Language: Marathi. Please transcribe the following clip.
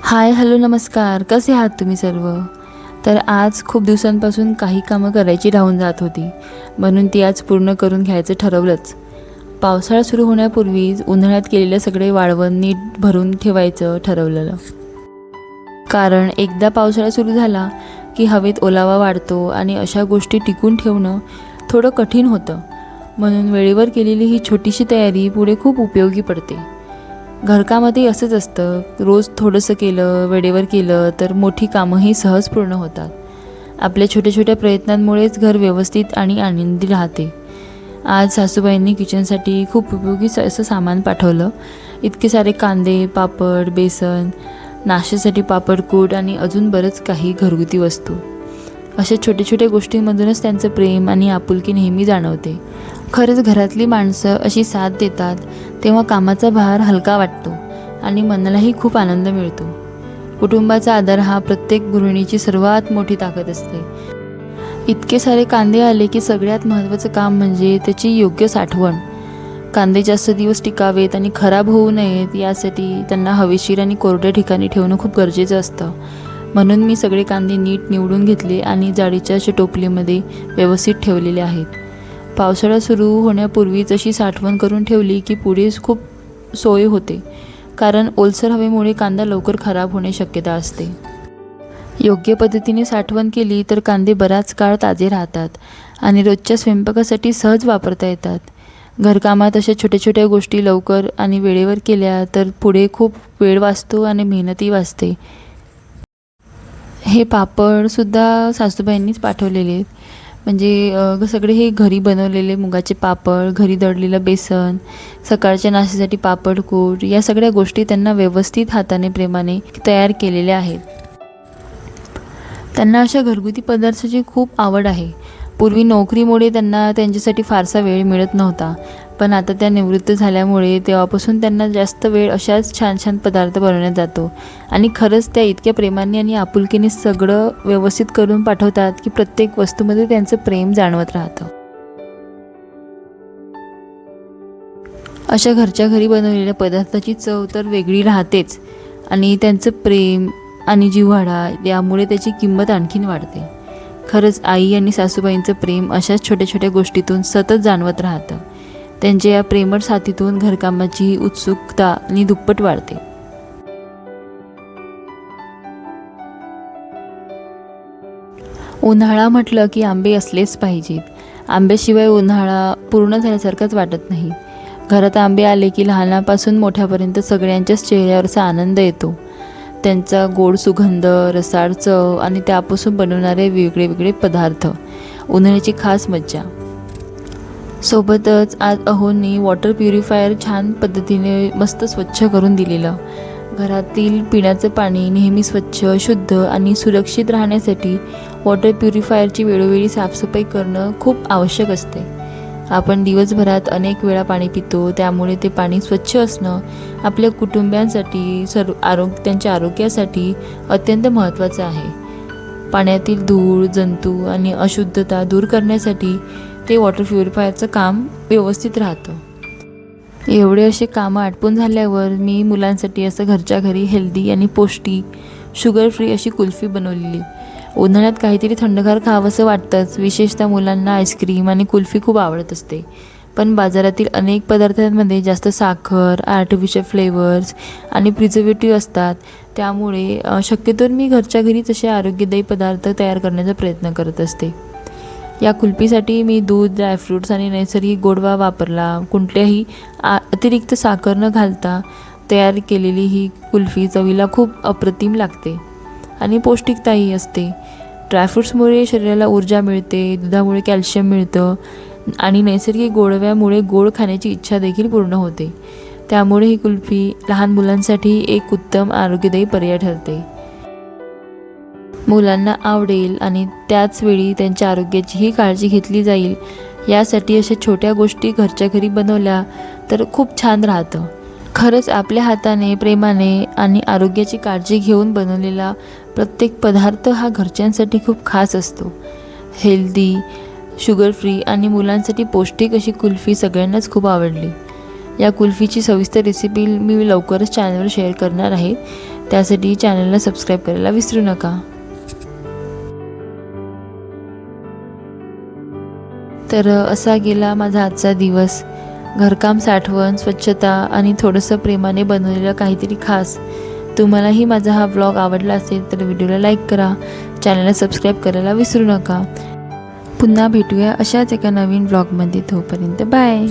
हाय, हॅलो, नमस्कार. कसे आहात तुम्ही सर्व? तर आज खूप दिवसांपासून काही कामं करायची राहून जात होती, म्हणून ती आज पूर्ण करून घ्यायचं ठरवलंच. पावसाळा सुरू होण्यापूर्वीच उन्हाळ्यात केलेलं सगळे वाळवण नीट भरून ठेवायचं ठरवलेलं. कारण एकदा पावसाळा सुरू झाला की हवेत ओलावा वाढतो आणि अशा गोष्टी टिकून ठेवणं थोडं कठीण होतं. म्हणून वेळेवर केलेली ही छोटीशी तयारी पुढे खूप उपयोगी पडते. घरकामातही असंच असतं. रोज थोडंसं केलं, वेळेवर केलं तर मोठी कामंही सहज पूर्ण होतात. आपल्या छोट्या छोट्या प्रयत्नांमुळेच घर व्यवस्थित आणि आनंदी राहते. आज सासूबाईंनी किचनसाठी खूप उपयोगी असं सामान पाठवलं. इतके सारे कांदे, पापड, बेसन, नाश्त्यासाठी पापड, कूट आणि अजून बरंच काही घरगुती वस्तू. अशा छोट्या छोट्या गोष्टींमधूनच त्यांचं प्रेम आणि आपुलकी नेहमी जाणवते. खरंच घरातली माणसं अशी साथ देतात तेव्हा कामाचा भार हलका वाटतो आणि मनालाही खूप आनंद मिळतो. कुटुंबाचा आदर हा प्रत्येक गृहिणीची सर्वात मोठी ताकद असते. इतके सारे कांदे आले की सगळ्यात महत्त्वाचं काम म्हणजे त्याची योग्य साठवण. कांदे जास्त दिवस टिकावेत आणि खराब होऊ नयेत यासाठी त्यांना हवेशीर आणि कोरड्या ठिकाणी ठेवणं खूप गरजेचं असतं. म्हणून मी सगळे कांदे नीट निवडून घेतले आणि जाळीच्या अशा टोपलीमध्ये व्यवस्थित ठेवलेले आहेत. पावसाळा सुरू होण्यापूर्वीच अशी साठवण करून ठेवली की पुढे खूप सोय होते. कारण ओलसर हवेमुळे कांदा लवकर खराब होण्याची शक्यता असते. योग्य पद्धतीने साठवण केली तर कांदे बराच काळ ताजे राहतात आणि रोजच्या स्वयंपाकासाठी सहज वापरता येतात. घरकामात अशा छोट्या छोट्या गोष्टी लवकर आणि वेळेवर केल्या तर पुढे खूप वेळ वाचतो आणि मेहनतही वाचते. हे पापडसुद्धा सासूबाईंनीच पाठवलेले आहेत. म्हणजे सगळे हे घरी बनवलेले मुगाचे पापड, घरी दळलेलं बेसन, सकाळच्या नाश्त्यासाठी पापड, कूट या सगळ्या गोष्टी त्यांना व्यवस्थित हाताने प्रेमाने तयार केलेल्या आहेत. त्यांना अशा घरगुती पदार्थाची खूप आवड आहे. पूर्वी नोकरीमुळे त्यांना त्यांच्यासाठी फारसा वेळ मिळत नव्हता, पण आता त्या निवृत्त झाल्यामुळे तेव्हापासून त्यांना जास्त वेळ अशाच छान छान पदार्थ बनवण्यात जातो. आणि खरंच त्या इतक्या प्रेमाने आणि आपुलकीने सगळं व्यवस्थित करून पाठवतात की प्रत्येक वस्तूमध्ये त्यांचं प्रेम जाणवत राहतं. अशा घरच्या घरी बनवलेल्या पदार्थाची चव तर वेगळी राहतेच आणि त्यांचं प्रेम आणि जिव्हाळा यामुळे त्याची किंमत आणखीन वाढते. खरंच आई आणि सासूबाईंचं प्रेम अशाच छोट्या छोट्या गोष्टीतून सतत जाणवत राहतं. त्यांच्या या प्रेमळ साथीतून घरकामाची उत्सुकता आणि दुप्पट वाढते. उन्हाळा म्हटलं की आंबे असलेच पाहिजेत. आंब्याशिवाय उन्हाळा पूर्ण झाल्यासारखंच वाटत नाही. घरात आंबे आले की लहानापासून मोठ्यापर्यंत सगळ्यांच्याच चेहऱ्यावरचा आनंद येतो. त्यांचा गोड सुगंध, रसाळ चव आणि त्यापासून बनवणारे वेगळे वेगळे पदार्थ उन्हाळ्याची खास मज्जा. सोबतच आज अहोंनी वॉटर प्युरिफायर छान पद्धतीने मस्त स्वच्छ करून दिलेलं. घरातील पिण्याचं पाणी नेहमी स्वच्छ, शुद्ध आणि सुरक्षित राहण्यासाठी वॉटर प्युरिफायरची वेळोवेळी साफसफाई करणं खूप आवश्यक असते. आपण दिवसभरात अनेक वेळा पाणी पितो, त्यामुळे ते पाणी स्वच्छ असणं आपल्या कुटुंबियांसाठी त्यांच्या आरोग्यासाठी अत्यंत महत्त्वाचं आहे. पाण्यातील धूळ, जंतू आणि अशुद्धता दूर करण्यासाठी ते वॉटर प्युरिफायरचं काम व्यवस्थित राहतं. एवढे असे कामं आटपून झाल्यावर मी मुलांसाठी असं घरच्या घरी हेल्दी आणि पौष्टिक शुगर फ्री अशी कुल्फी बनवलेली. उन्हाळ्यात काहीतरी थंडगार खावंसं वाटतंच. विशेषतः मुलांना आईस्क्रीम आणि कुल्फी खूप आवडत असते. पण बाजारातील अनेक पदार्थांमध्ये जास्त साखर, आर्टिफिशियल फ्लेवर्स आणि प्रिझर्वेटिव्ह असतात. त्यामुळे शक्यतोवर मी घरच्या घरीच असे आरोग्यदायी पदार्थ तयार करण्याचा प्रयत्न करत असते. या कुल्फीसाठी मी दूध, ड्रायफ्रूट्स आणि नैसर्गिक गोडवा वापरला. कुठल्याही अतिरिक्त साखर न घालता तयार केलेली ही कुल्फी चवीला खूप अप्रतिम लागते आणि पौष्टिकताही असते. ड्रायफ्रूट्समुळे शरीराला ऊर्जा मिळते, दुधामुळे कॅल्शियम मिळतं आणि नैसर्गिक गोडव्यामुळे गोड खाण्याची इच्छा देखील पूर्ण होते. त्यामुळे ही कुल्फी लहान मुलांसाठी एक उत्तम आरोग्यदायी पर्याय ठरते. मुलांना आवडेल आणि त्याचवेळी त्यांच्या आरोग्याचीही काळजी घेतली जाईल यासाठी अशा छोट्या गोष्टी घरच्या घरी बनवल्या तर खूप छान राहतं. खरंच आपल्या हाताने, प्रेमाने आणि आरोग्याची काळजी घेऊन बनवलेला प्रत्येक पदार्थ हा घरच्यांसाठी खूप खास असतो. हेल्दी, शुगर फ्री आणि मुलांसाठी पौष्टिक अशी कुल्फी सगळ्यांनाच खूप आवडली. या कुल्फीची सविस्तर रेसिपी मी लवकरच चॅनलवर शेअर करणार आहे. त्यासाठी चॅनलला सबस्क्राईब करायला विसरू नका. तर असा गेला माझा आजचा दिवस. घरकाम, साठवण, स्वच्छता आणि थोडंसं प्रेमाने बनवलेलं काहीतरी खास. तुम्हालाही माझा हा व्लॉग आवडला असेल तर व्हिडिओला लाईक करा, चॅनलला सबस्क्राईब करायला विसरू नका. पुन्हा भेटूया अशाच एका नवीन व्लॉगमध्ये. तोपर्यंत बाय.